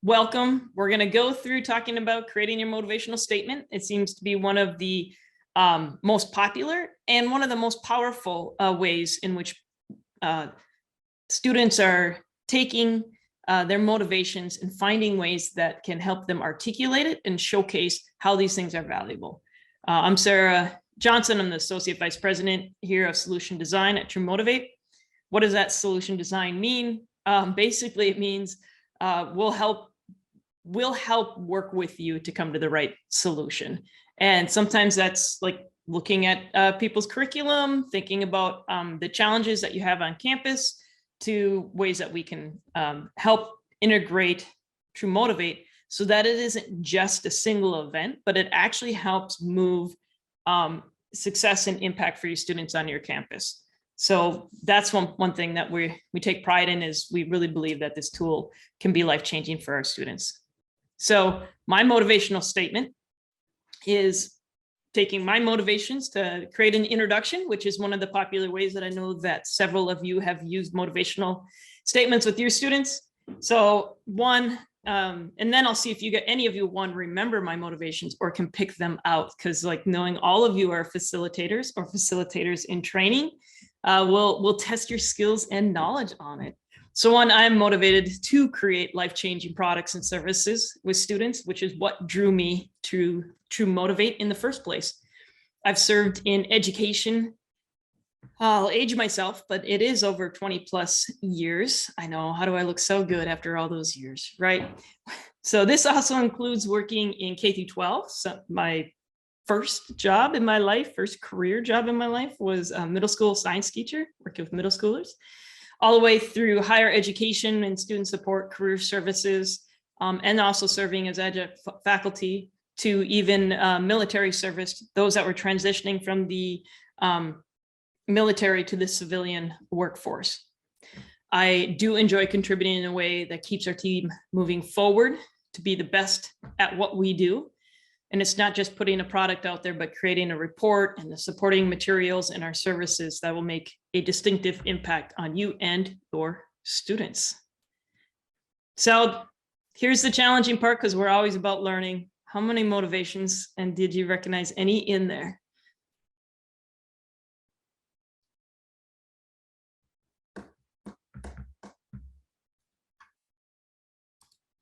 welcome. We're going to go through talking about creating your motivational statement. It seems to be one of the most popular and one of the most powerful ways in which students are taking their motivations and finding ways that can help them articulate it and showcase how these things are valuable. I'm Sarah Johnson. I'm the Associate Vice President here of Solution Design at True Motivate. What does that solution design mean? Basically, it means we'll help work with you to come to the right solution. And sometimes that's like looking at people's curriculum, thinking about the challenges that you have on campus, to ways that we can help integrate True Motivate so that it isn't just a single event, but it actually helps move success and impact for your students on your campus. So that's one thing that we take pride in, is we really believe that this tool can be life-changing for our students. So my motivational statement is taking my motivations to create an introduction, which is one of the popular ways that I know that several of you have used motivational statements with your students. So one, and then I'll see if any of you remember my motivations or can pick them out, because like knowing all of you are facilitators or facilitators in training, we'll test your skills and knowledge on it. So one, I'm motivated to create life-changing products and services with students, which is what drew me to True Motivate in the first place. I've served in education. I'll age myself, but it is over 20 plus years. I know, how do I look so good after all those years, right? So this also includes working in K through 12. So my first job in my life, first career job in my life was a middle school science teacher, working with middle schoolers, all the way through higher education and student support, career services, and also serving as adjunct faculty, to even military service, those that were transitioning from the military to the civilian workforce. I do enjoy contributing in a way that keeps our team moving forward to be the best at what we do. And it's not just putting a product out there, but creating a report and the supporting materials and our services that will make a distinctive impact on you and your students. So here's the challenging part, because we're always about learning. How many motivations, and did you recognize any in there?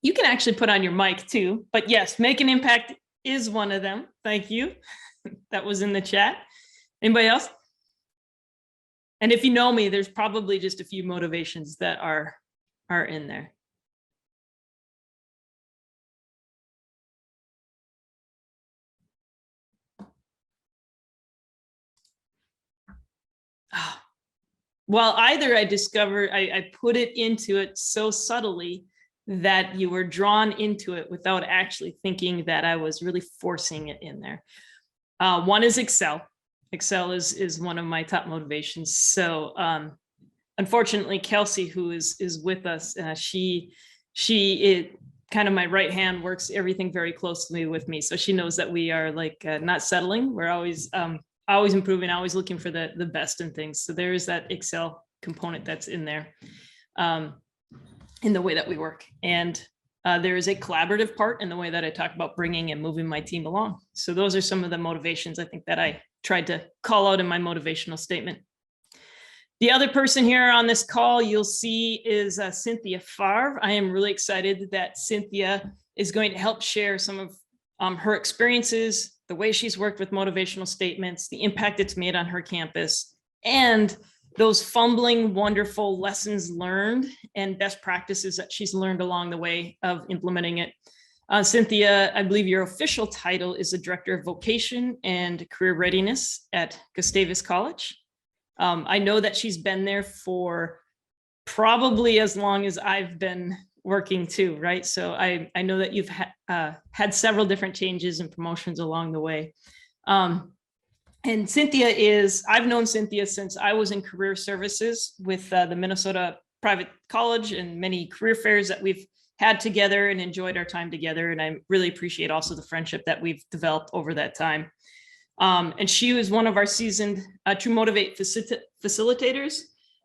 You can actually put on your mic too, but yes, make an impact is one of them. Thank you. That was in the chat. Anybody else? And if you know me, there's probably just a few motivations that are in there. Well, either I put it into it so subtly that you were drawn into it without actually thinking that I was really forcing it in there. One is Excel. Excel is one of my top motivations. So unfortunately, Kelsey, who is with us, she is kind of my right hand, works everything very closely with me. So she knows that we are like not settling. We're always improving, always looking for the best in things. So there is that Excel component that's in there. In the way that we work. And there is a collaborative part in the way that I talk about bringing and moving my team along. So those are some of the motivations I think that I tried to call out in my motivational statement. The other person here on this call you'll see is Cynthia Favre. I am really excited that Cynthia is going to help share some of her experiences, the way she's worked with motivational statements, the impact it's made on her campus, and those fumbling, wonderful lessons learned and best practices that she's learned along the way of implementing it. Cynthia, I believe your official title is the Director of Vocation and Career Readiness at Gustavus College. I know that she's been there for probably as long as I've been working too, right? So I know that you've had several different changes and promotions along the way. And Cynthia I've known Cynthia since I was in career services with the Minnesota Private College and many career fairs that we've had together and enjoyed our time together. And I really appreciate also the friendship that we've developed over that time. And she was one of our seasoned True Motivate facilitators.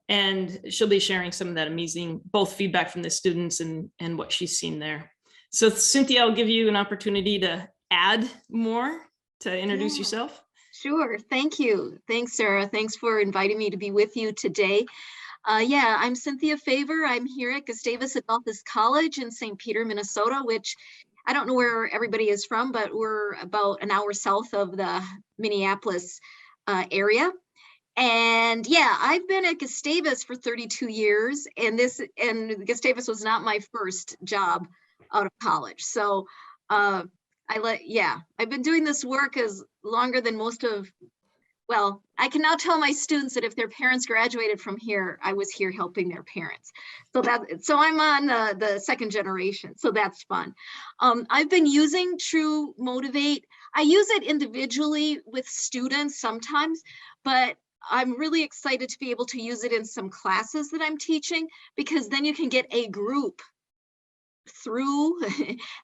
And she'll be sharing some of that amazing, both feedback from the students and what she's seen there. So Cynthia, I'll give you an opportunity to add more to introduce yourself. Sure. Thank you. Thanks, Sarah. Thanks for inviting me to be with you today. Yeah, I'm Cynthia Favor. I'm here at Gustavus Adolphus College in St. Peter, Minnesota, which I don't know where everybody is from, but we're about an hour south of the Minneapolis area. And yeah, I've been at Gustavus for 32 years, and Gustavus was not my first job out of college. So I've been doing this work as longer than well, I can now tell my students that if their parents graduated from here, I was here helping their parents. So I'm on the second generation, so that's fun. I've been using True Motivate. I use it individually with students sometimes, but I'm really excited to be able to use it in some classes that I'm teaching, because then you can get a group through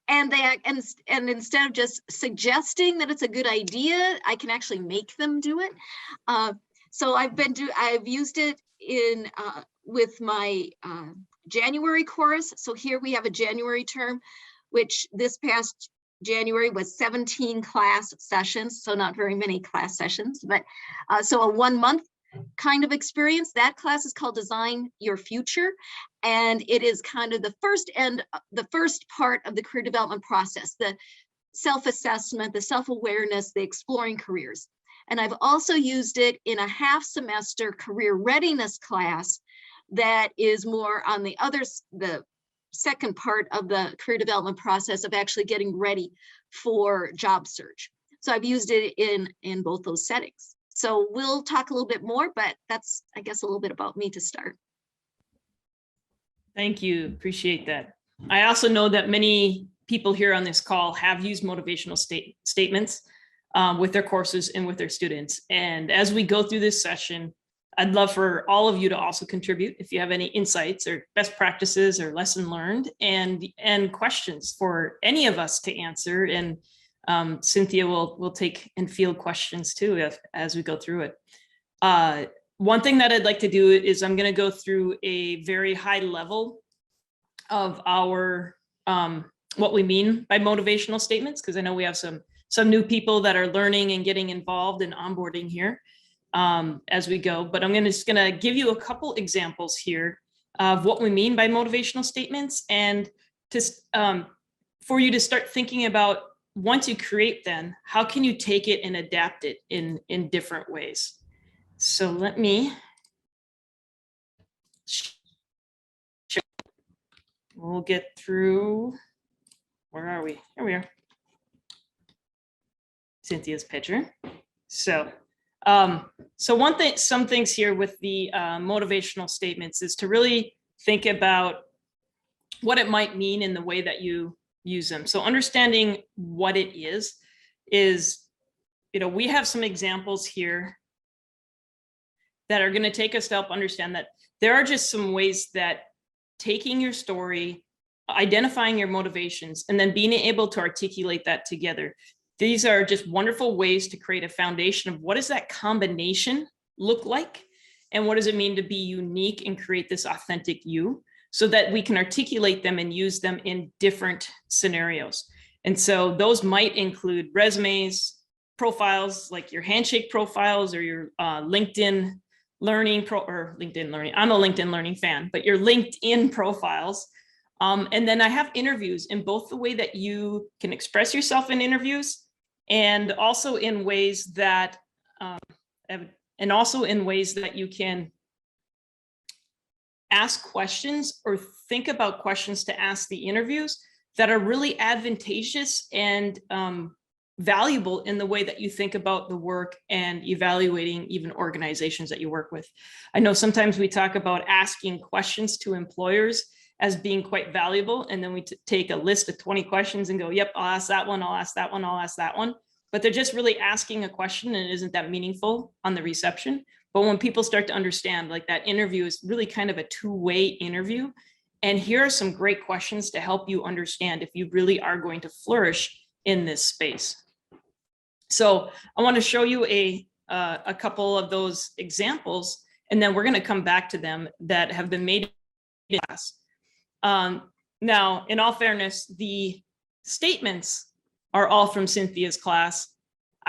and instead of just suggesting that it's a good idea, I can actually make them do it. So I've used it in with my January course. So here we have a January term, which this past January was 17 class sessions, so not very many class sessions, but so a 1 month kind of experience. That class is called Design Your Future, and it is kind of the first part of the career development process, the self-assessment, the self-awareness, the exploring careers. And I've also used it in a half semester career readiness class that is more on the second part of the career development process of actually getting ready for job search. So I've used it in both those settings. So we'll talk a little bit more, but that's, I guess, a little bit about me to start. Thank you. Appreciate that. I also know that many people here on this call have used motivational statements with their courses and with their students. And as we go through this session, I'd love for all of you to also contribute if you have any insights or best practices or lesson learned and questions for any of us to answer. And Cynthia will take and field questions too as we go through it. One thing that I'd like to do is I'm going to go through a very high level of our what we mean by motivational statements, because I know we have some new people that are learning and getting involved in onboarding here as we go. But I'm just going to give you a couple examples here of what we mean by motivational statements, and for you to start thinking about, once you create them, how can you take it and adapt it in different ways? So let me share. We'll get through. Where are we? Here we are. Cynthia's picture. So some things here with the motivational statements is to really think about what it might mean in the way that you use them. So understanding what it is, we have some examples here that are going to take us to help understand that there are just some ways that taking your story, identifying your motivations, and then being able to articulate that together. These are just wonderful ways to create a foundation of what does that combination look like, and what does it mean to be unique and create this authentic you, so that we can articulate them and use them in different scenarios. And so those might include resumes, profiles, like your handshake profiles or your LinkedIn learning LinkedIn learning. I'm a LinkedIn learning fan, but your LinkedIn profiles. And then I have interviews in both the way that you can express yourself in interviews, and also in ways that you can ask questions or think about questions to ask the interviews that are really advantageous and valuable in the way that you think about the work and evaluating even organizations that you work with. I know sometimes we talk about asking questions to employers as being quite valuable, and then we take a list of 20 questions and go, yep, I'll ask that one, I'll ask that one, I'll ask that one. But they're just really asking a question, and it isn't that meaningful on the reception. But when people start to understand, like, that interview is really kind of a two-way interview, and here are some great questions to help you understand if you really are going to flourish in this space. So I want to show you a couple of those examples, and then we're going to come back to them that have been made in class. Now, in all fairness, the statements are all from Cynthia's class.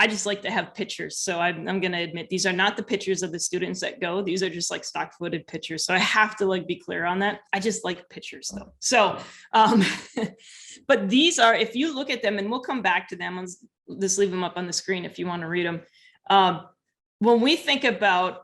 I just like to have pictures. So I'm going to admit these are not the pictures of the students that go. These are just like stock footed pictures. So I have to like be clear on that. I just like pictures though. So, but these are, if you look at them, and we'll come back to them, I'll just leave them up on the screen if you want to read them. When we think about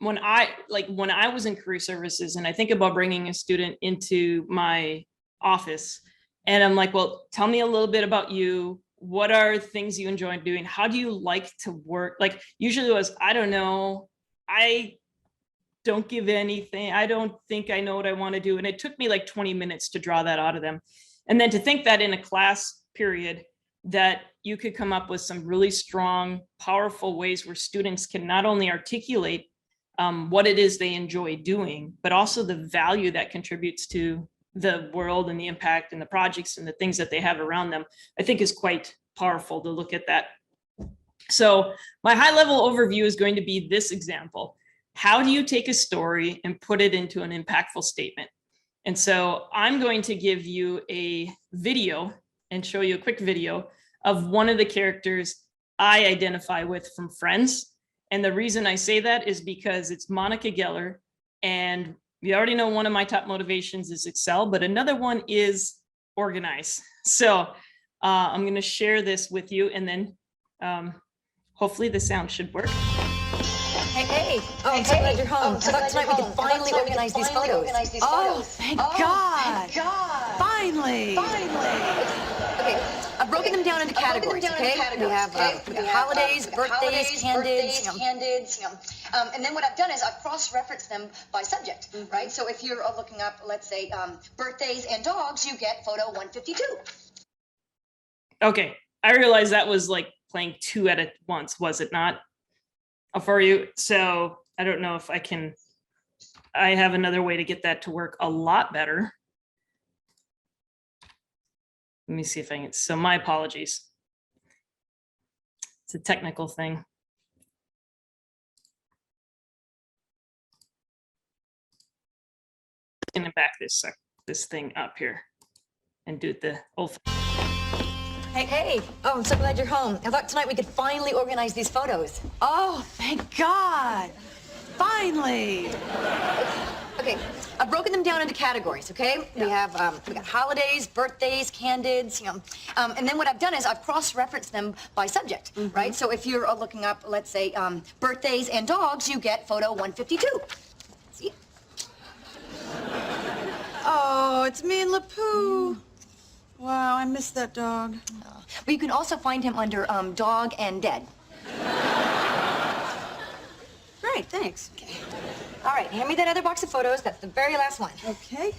when I was in career services and I think about bringing a student into my office and I'm like, well, tell me a little bit about you. What are things you enjoy doing? How do you like to work? Like usually it was, I don't know. I don't give anything. I don't think I know what I want to do. And it took me like 20 minutes to draw that out of them. And then to think that in a class period, that you could come up with some really strong, powerful ways where students can not only articulate what it is they enjoy doing, but also the value that contributes to the world and the impact and the projects and the things that they have around them, I think is quite powerful to look at that. So my high level overview is going to be this example. How do you take a story and put it into an impactful statement? And so I'm going to give you a video and show you a quick video of one of the characters I identify with from Friends. And the reason I say that is because it's Monica Geller, and you already know one of my top motivations is excel, but another one is organize. So I'm going to share this with you, and then hopefully the sound should work. Hey, oh, I'm so glad you're home. I thought tonight we could finally organize these photos. Oh, thank God. Finally. Okay, I've broken them down into categories, okay? We have holidays, birthdays, candids. And then what I've done is I've cross-referenced them by subject, right? So if you're looking up, let's say, birthdays and dogs, you get photo 152. Okay, I realized that was like playing two at once, was it not? For you. So I don't know if I have another way to get that to work a lot better. Let me see if I can, so my apologies. It's a technical thing. I'm gonna back this thing up here and do the old. Hey, oh, I'm so glad you're home. I thought tonight we could finally organize these photos. Oh, thank God. Finally. Okay, I've broken them down into categories, okay? We got holidays, birthdays, candids, and then what I've done is I've cross-referenced them by subject, right? So if you're looking up, let's say, birthdays and dogs, you get photo 152. See? Oh, it's me and LaPoo. Wow, I missed that dog. But you can also find him under dog and dead. Great, thanks. Okay. All right, hand me that other box of photos. That's the very last one. Okay.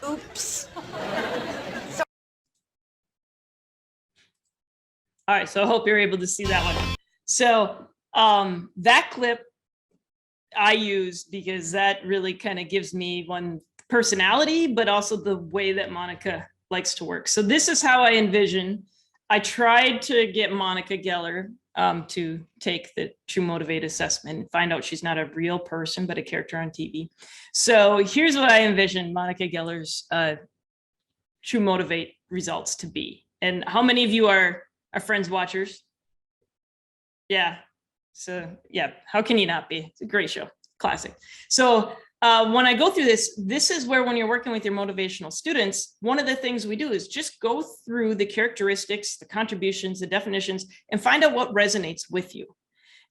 Oops. All right, so I hope you're able to see that one. So that clip I use because that really kind of gives me one personality, but also the way that Monica likes to work. So this is how I envision. I tried to get Monica Geller to take the True Motivate assessment and find out she's not a real person, but a character on TV. So here's what I envision Monica Geller's True Motivate results to be. And how many of you are Friends watchers? Yeah. So yeah, how can you not be? It's a great show, classic. So when I go through this is where when you're working with your motivational students, one of the things we do is just go through the characteristics, the contributions, the definitions, and find out what resonates with you.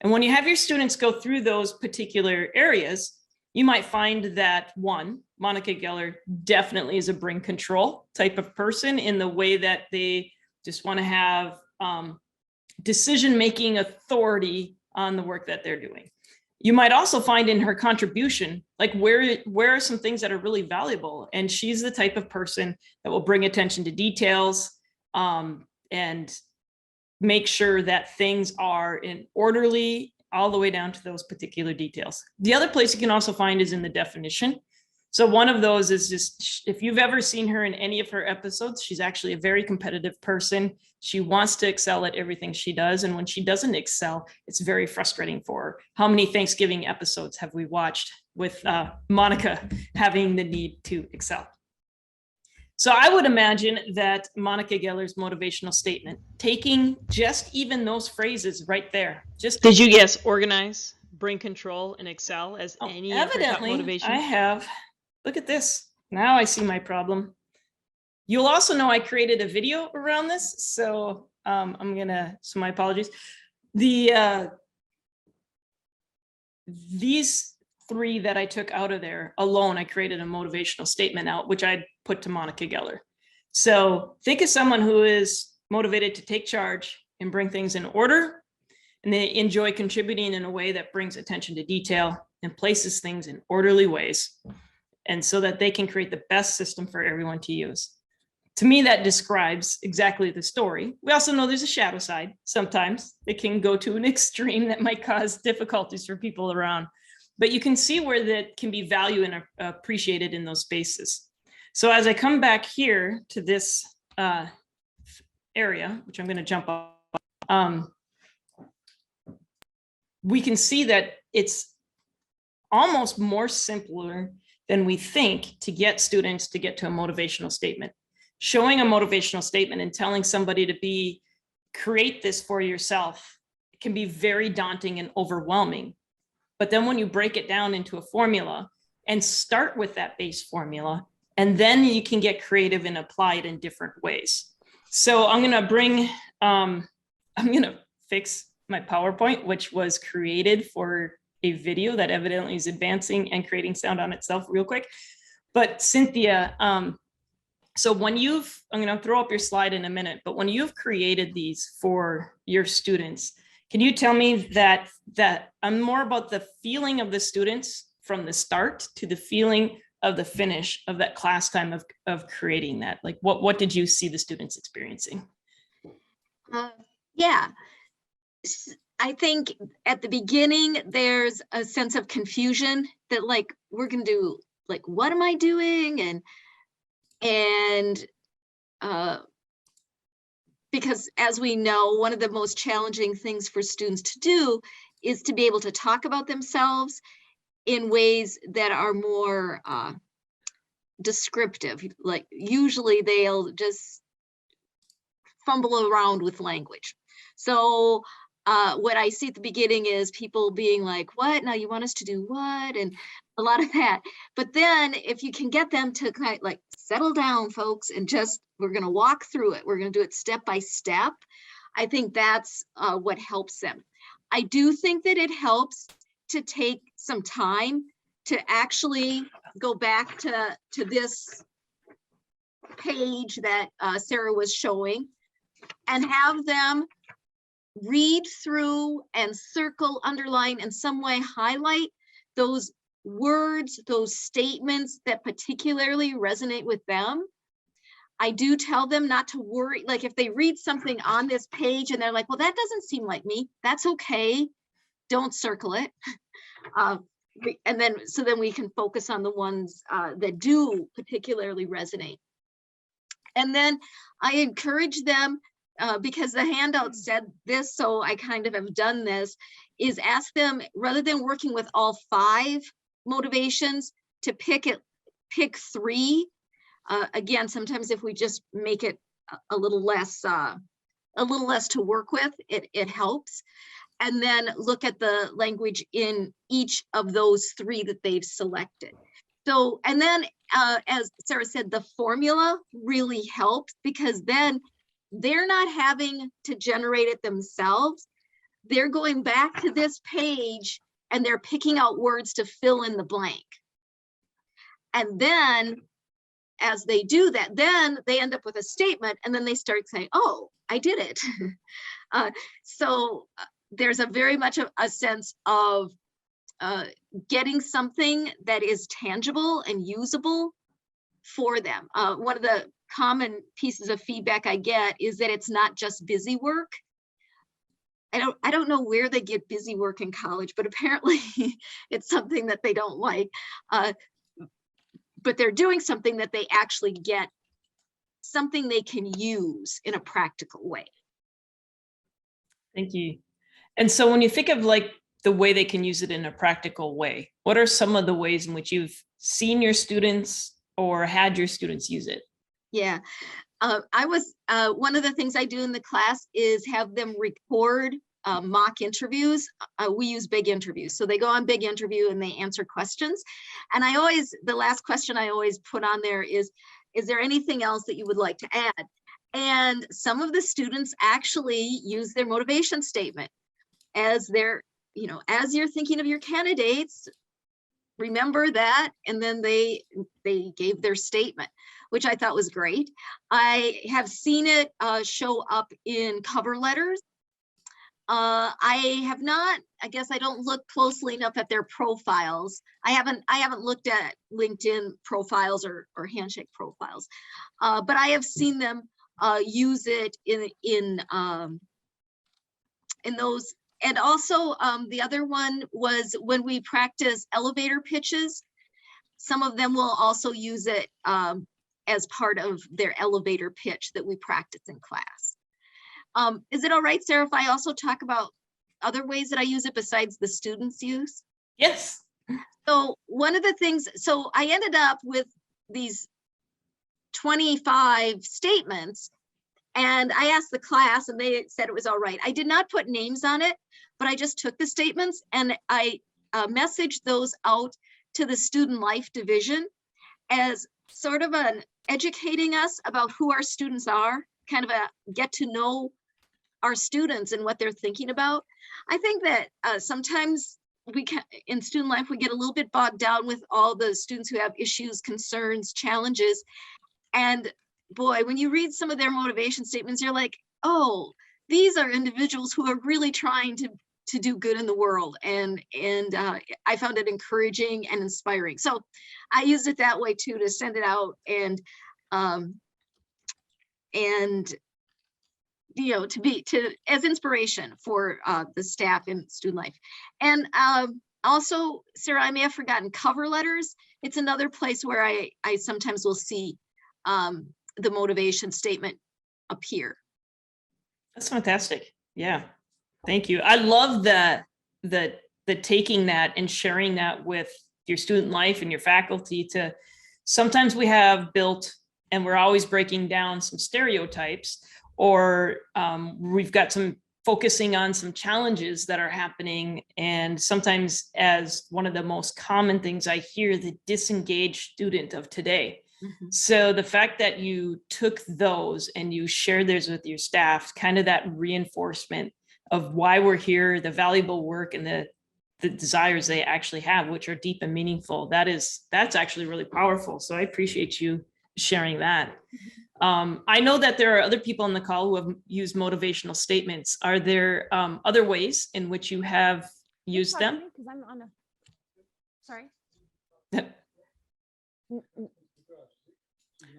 And when you have your students go through those particular areas, you might find that one, Monica Geller definitely is a bring control type of person in the way that they just want to have decision-making authority on the work that they're doing. You might also find in her contribution, like where are some things that are really valuable? And she's the type of person that will bring attention to details and make sure that things are in orderly all the way down to those particular details. The other place you can also find is in the definition. So one of those is just, if you've ever seen her in any of her episodes, she's actually a very competitive person. She wants to excel at everything she does. And when she doesn't excel, it's very frustrating for her. How many Thanksgiving episodes have we watched with Monica having the need to excel? So I would imagine that Monica Geller's motivational statement, taking just even those phrases right there. Just Did you guess organize, bring control, and excel as any of her top evidently, motivations? I have. Look at this. Now I see my problem. You'll also know I created a video around this. So so my apologies. These three that I took out of there alone, I created a motivational statement out, which I put to Monica Geller. So think of someone who is motivated to take charge and bring things in order, and they enjoy contributing in a way that brings attention to detail and places things in orderly ways, and so that they can create the best system for everyone to use. To me, that describes exactly the story. We also know there's a shadow side. Sometimes it can go to an extreme that might cause difficulties for people around, but you can see where that can be valued and appreciated in those spaces. So as I come back here to this area, which I'm going to jump up, we can see that it's almost more simpler than we think to get students to get to a motivational statement. Showing a motivational statement and telling somebody to create this for yourself can be very daunting and overwhelming. But then when you break it down into a formula and start with that base formula, and then you can get creative and apply it in different ways. So I'm gonna fix my PowerPoint, which was created for a video that evidently is advancing and creating sound on itself real quick. But Cynthia, so when I'm going to throw up your slide in a minute, but when you've created these for your students, can you tell me that I'm more about the feeling of the students from the start to the feeling of the finish of that class time of creating that? Like what did you see the students experiencing? Yeah. I think at the beginning, there's a sense of confusion that like, we're going to do like, what am I doing? And because as we know, one of the most challenging things for students to do is to be able to talk about themselves in ways that are more descriptive. Like usually they'll just fumble around with language. So what I see at the beginning is people being like, what? Now you want us to do what? And a lot of that. But then if you can get them to kind of like settle down, folks, and just, we're going to walk through it. We're going to do it step by step. I think that's what helps them. I do think that it helps to take some time to actually go back to this page that Sarah was showing and have them read through and circle, underline, in some way highlight those words, those statements that particularly resonate with them. I do tell them not to worry. Like if they read something on this page and they're like, well, that doesn't seem like me. That's okay. Don't circle it. And then, so then we can focus on the ones that do particularly resonate. And then I encourage them, because the handout said this, so I kind of have done this, is ask them, rather than working with all 5 motivations, to pick 3. Again, sometimes if we just make it a little less to work with, it helps. And then look at the language in each of those 3 that they've selected. So, and then as Sarah said, the formula really helps, because then they're not having to generate it themselves. They're going back to this page and they're picking out words to fill in the blank. And then as they do that, then they end up with a statement, and then they start saying, oh, I did it. So there's a very much a sense of getting something that is tangible and usable for them. One of the common pieces of feedback I get is that it's not just busy work. I don't know where they get busy work in college, but apparently it's something that they don't like. but they're doing something that they actually get something they can use in a practical way. Thank you. And so when you think of like the way they can use it in a practical way, what are some of the ways in which you've seen your students or had your students use it? Yeah, one of the things I do in the class is have them record mock interviews. We use big interviews. So they go on big interview and they answer questions. And the last question I always put on there is there anything else that you would like to add? And some of the students actually use their motivation statement as their, as you're thinking of your candidates, remember that. And then they gave their statement, which I thought was great. I have seen it show up in cover letters. I have not, I guess I don't look closely enough at their profiles. I haven't looked at LinkedIn profiles or Handshake profiles, but I have seen them use it in those. And also the other one was when we practice elevator pitches, some of them will also use it as part of their elevator pitch that we practice in class. Is it all right, Sarah, if I also talk about other ways that I use it besides the students' use? Yes. So one of the things, so I ended up with these 25 statements, and I asked the class and they said it was all right. I did not put names on it, but I just took the statements and I messaged those out to the student life division as sort of an educating us about who our students are, kind of a get to know our students and what they're thinking about. I think that sometimes in student life, we get a little bit bogged down with all the students who have issues, concerns, challenges. And boy, when you read some of their motivation statements, you're like, oh, these are individuals who are really trying to do good in the world. And I found it encouraging and inspiring. So I used it that way too, to send it out and as inspiration for the staff in student life. And also, Sarah, I may have forgotten cover letters. It's another place where I sometimes will see the motivation statement appear. That's fantastic. Yeah. Thank you. I love that taking that and sharing that with your student life and your faculty to sometimes we have built, and we're always breaking down some stereotypes, or we've got some focusing on some challenges that are happening. And sometimes as one of the most common things I hear, the disengaged student of today. Mm-hmm. So the fact that you took those and you shared those with your staff, kind of that reinforcement of why we're here, the valuable work and the desires they actually have, which are deep and meaningful. That's actually really powerful. So I appreciate you sharing that. I know that there are other people on the call who have used motivational statements. Are there other ways in which you have used them? Because I'm on a, sorry.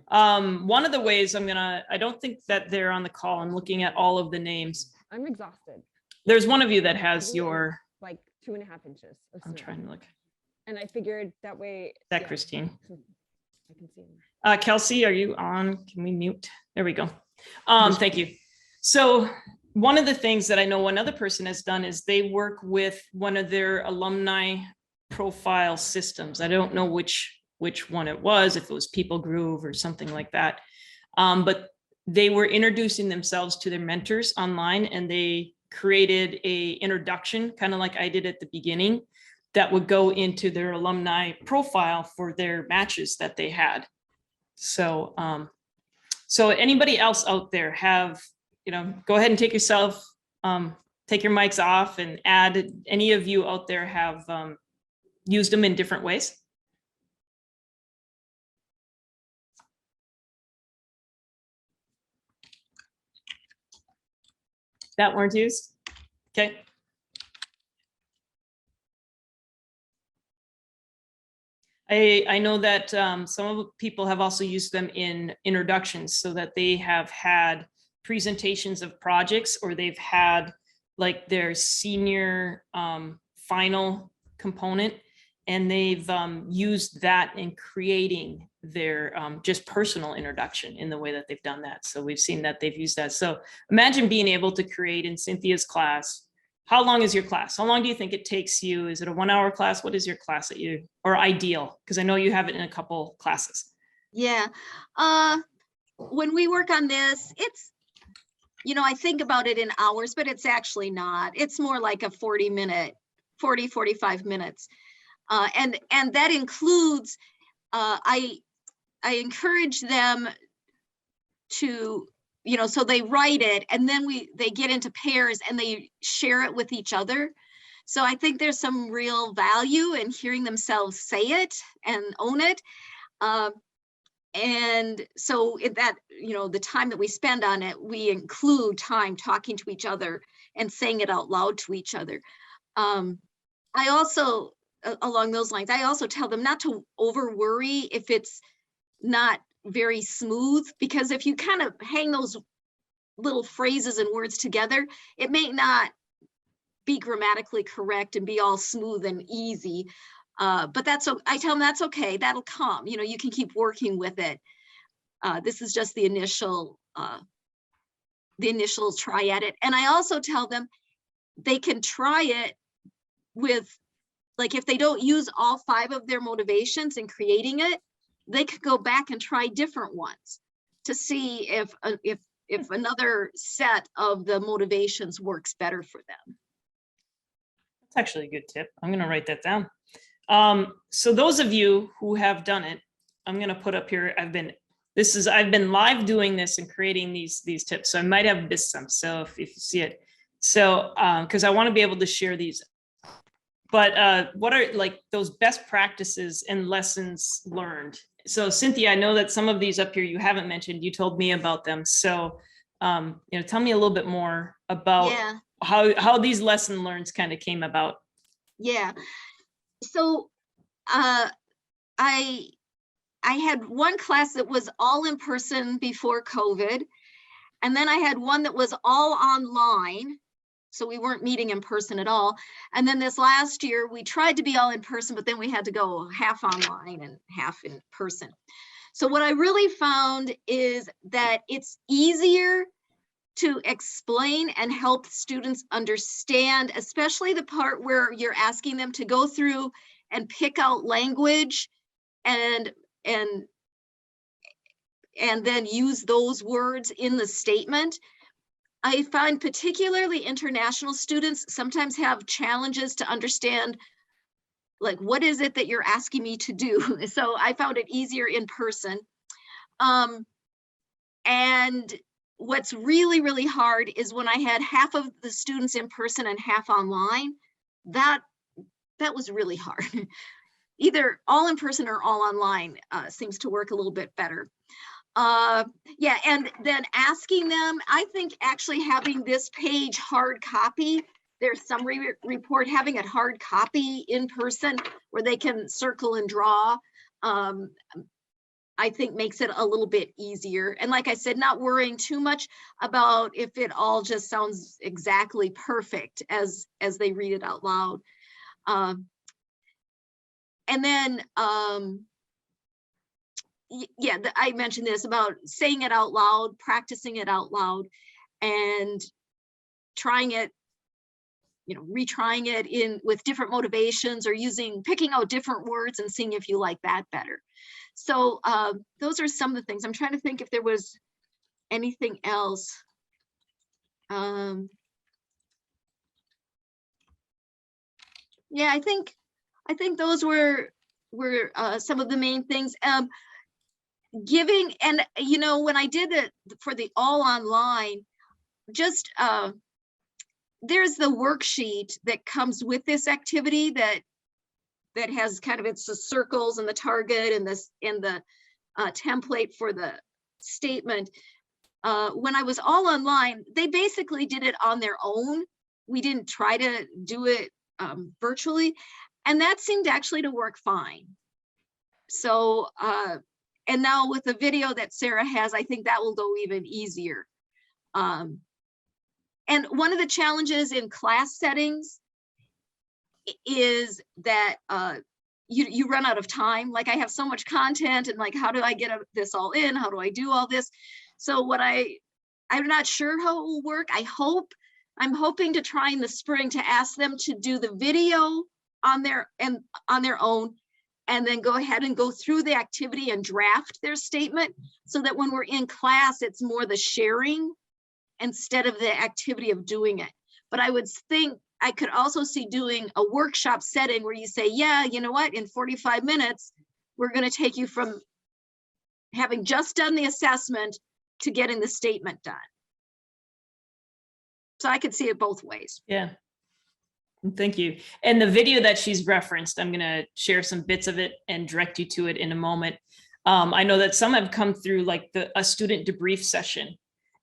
One of the ways I don't think that they're on the call. I'm looking at all of the names. I'm exhausted. There's one of you that has your, like 2.5 inches of I'm snow. trying to look. And I figured that way. Is that Christine? I can see him. Kelsey, are you on? Can we mute? There we go. Thank you. So one of the things that I know one other person has done is they work with one of their alumni profile systems. I don't know which one it was, if it was People Groove or something like that. But they were introducing themselves to their mentors online, and they created a introduction, kind of like I did at the beginning, that would go into their alumni profile for their matches that they had. So, so anybody else out there have, go ahead and take your mics off and add, any of you out there have used them in different ways? That weren't used? Okay. I know that some people have also used them in introductions, so that they have had presentations of projects, or they've had like their senior final component, and they've used that in creating their just personal introduction in the way that they've done that. So we've seen that they've used that. So imagine being able to create in Cynthia's class. How long is your class? How long do you think it takes you? Is it a 1 hour class? What is your class that you, or ideal? Because I know you have it in a couple classes. Yeah. When we work on this, it's, you know, I think about it in hours, but it's actually not. It's more like a 45 minutes. And that includes, I encourage them to, you know, so they write it and then they get into pairs and they share it with each other. So I think there's some real value in hearing themselves say it and own it. And so in that, you know, the time that we spend on it, we include time talking to each other and saying it out loud to each other. I also, along those lines, I also tell them not to over worry if it's not very smooth, because if you kind of hang those little phrases and words together, it may not be grammatically correct and be all smooth and easy. But that's, I tell them that's okay, that'll come, you know, you can keep working with it. This is just the initial try at it. And I also tell them they can try it with, like, if they don't use all 5 of their motivations in creating it, they could go back and try different ones to see if another set of the motivations works better for them. That's actually a good tip. I'm going to write that down. So those of you who have done it, I'm going to put up here, I've been live doing this and creating these tips. So I might have missed some. So if you see it, so, cause I want to be able to share these, but, what are like those best practices and lessons learned? So Cynthia, I know that some of these up here you haven't mentioned, you told me about them. So, you know, tell me a little bit more about how these lesson learns kind of came about. Yeah. So I had one class that was all in person before COVID. And then I had one that was all online. So we weren't meeting in person at all. And then this last year, we tried to be all in person, but then we had to go half online and half in person. So what I really found is that it's easier to explain and help students understand, especially the part where you're asking them to go through and pick out language and then use those words in the statement. I find particularly international students sometimes have challenges to understand, like, what is it that you're asking me to do? So I found it easier in person. And what's really, really hard is when I had half of the students in person and half online. That was really hard. Either all in person or all online seems to work a little bit better. Yeah, and then asking them, I think actually having this page hard copy, their summary report, having it hard copy in person where they can circle and draw, I think makes it a little bit easier. And like I said, not worrying too much about if it all just sounds exactly perfect as they read it out loud. And then, yeah, I mentioned this about saying it out loud, practicing it out loud, and trying it, you know, retrying it in with different motivations, or picking out different words and seeing if you like that better. So those are some of the things. I'm trying to think if there was anything else. Yeah, I think those were some of the main things. Giving, and you know, when I did it for the all online, just there's the worksheet that comes with this activity that has kind of, it's the circles and the target and this in the template for the statement. When I was all online, they basically did it on their own. We didn't try to do it virtually, and that seemed actually to work fine. So and now with the video that Sarah has, I think that will go even easier. And one of the challenges in class settings is that you run out of time. Like I have so much content and like, how do I get this all in? How do I do all this? So I'm not sure how it will work. I'm hoping to try in the spring to ask them to do the video on their own, and then go ahead and go through the activity and draft their statement, so that when we're in class, it's more the sharing instead of the activity of doing it. But I would think I could also see doing a workshop setting where you say, yeah, you know what, in 45 minutes, we're going to take you from having just done the assessment to getting the statement done. So I could see it both ways. Yeah. Thank you. And the video that she's referenced, I'm going to share some bits of it and direct you to it in a moment. I know that some have come through like a student debrief session,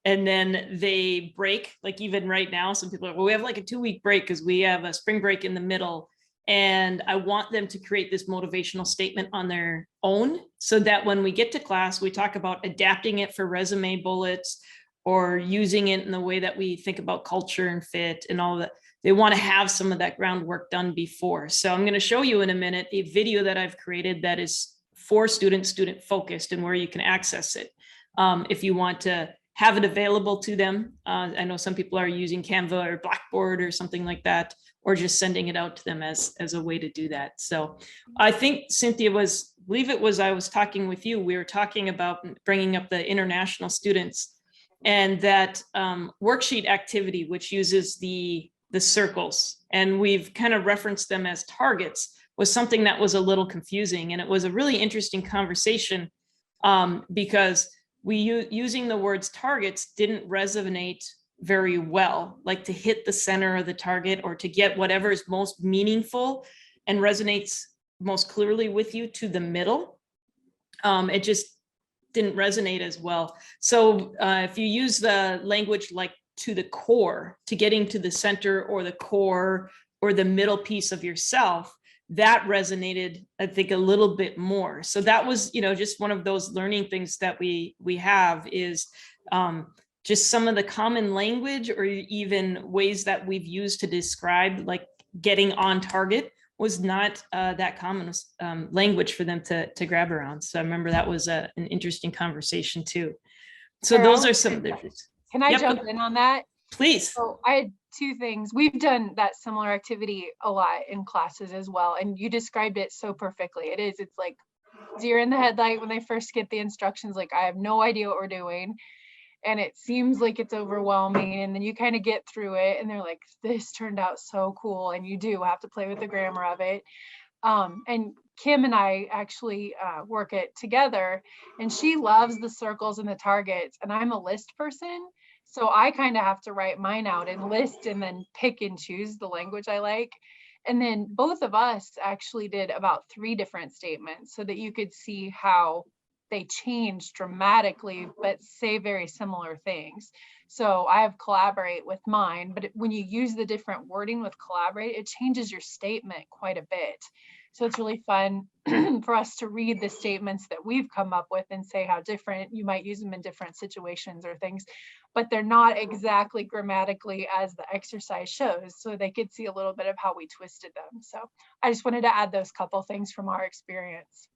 and then they break, like even right now, some people are, well, we have like a 2-week break because we have a spring break in the middle. And I want them to create this motivational statement on their own, so that when we get to class, we talk about adapting it for resume bullets or using it in the way that we think about culture and fit and all that. They want to have some of that groundwork done before. So I'm going to show you in a minute a video that I've created that is for student focused, and where you can access it if you want to have it available to them. I know some people are using Canva or Blackboard or something like that, or just sending it out to them as a way to do that. So I think Cynthia I was talking with you, we were talking about bringing up the international students, and that worksheet activity, which uses the circles, and we've kind of referenced them as targets, was something that was a little confusing. And it was a really interesting conversation because using the words targets didn't resonate very well, like to hit the center of the target or to get whatever is most meaningful and resonates most clearly with you to the middle. It just didn't resonate as well. So if you use the language like to the core, to getting to the center or the core or the middle piece of yourself, that resonated, I think, a little bit more. So that was, just one of those learning things that we have is just some of the common language or even ways that we've used to describe like getting on target was not that common language for them to grab around. So I remember that was an interesting conversation too. So those are some of the differences. Can I jump in on that? Please. So I had 2 things. We've done that similar activity a lot in classes as well. And you described it so perfectly. It's like deer in the headlight when they first get the instructions, like I have no idea what we're doing. And it seems like it's overwhelming. And then you kind of get through it and they're like, this turned out so cool. And you do have to play with the grammar of it. And Kim and I actually work it together, and she loves the circles and the targets, and I'm a list person. So I kind of have to write mine out and list and then pick and choose the language I like. And then both of us actually did about 3 different statements so that you could see how they change dramatically, but say very similar things. So I have collaborate with mine, but when you use the different wording with collaborate, it changes your statement quite a bit. So it's really fun for us to read the statements that we've come up with and say how different you might use them in different situations or things, but they're not exactly grammatically as the exercise shows. So they could see a little bit of how we twisted them. So I just wanted to add those couple things from our experience.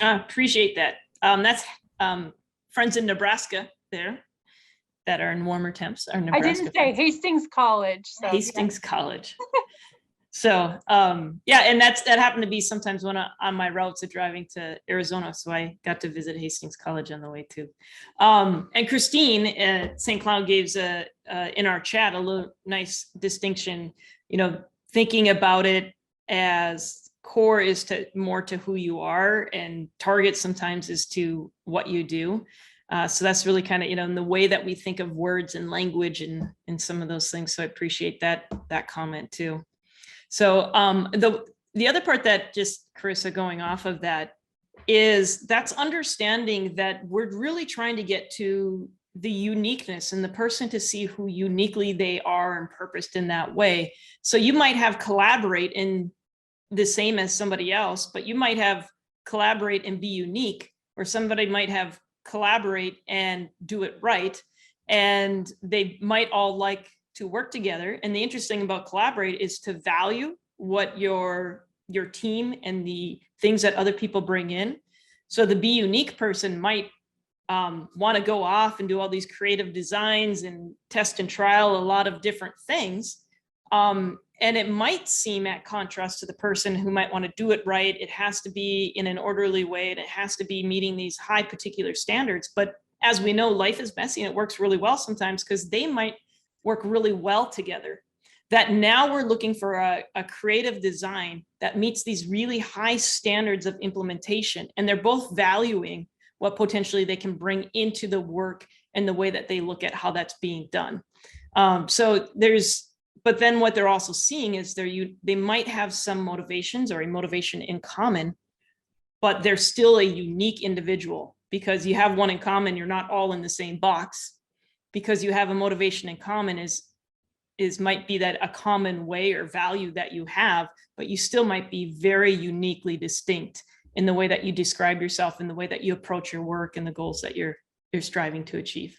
I appreciate that. That's friends in Nebraska there that are in warmer temps. Are Nebraska I didn't say friends. Hastings College. So, Hastings College. So yeah, and that happened to be sometimes when on my routes of driving to Arizona. So I got to visit Hastings College on the way too. And Christine at St. Cloud gave in our chat a little nice distinction, thinking about it as core is more to who you are, and target sometimes is to what you do. So that's really kind of, in the way that we think of words and language and some of those things. So I appreciate that comment too. So the other part that just Carissa going off of that is that's understanding that we're really trying to get to the uniqueness and the person to see who uniquely they are and purposed in that way. So you might have collaborate in the same as somebody else, but you might have collaborate and be unique, or somebody might have collaborate and do it right. And they might all like to work together. And the interesting about collaborate is to value what your your team and the things that other people bring in. So the be unique person might want to go off and do all these creative designs and test and trial a lot of different things. And it might seem at contrast to the person who might want to do it right. It has to be in an orderly way, and it has to be meeting these high particular standards. But as we know, life is messy, and it works really well sometimes because they might work really well together. That now we're looking for a creative design that meets these really high standards of implementation, and they're both valuing what potentially they can bring into the work and the way that they look at how that's being done. But then what they're also seeing is they might have some motivations or a motivation in common, but they're still a unique individual. Because you have one in common, you're not all in the same box. Because you have a motivation in common might be that a common way or value that you have, but you still might be very uniquely distinct in the way that you describe yourself, in the way that you approach your work and the goals that you're striving to achieve.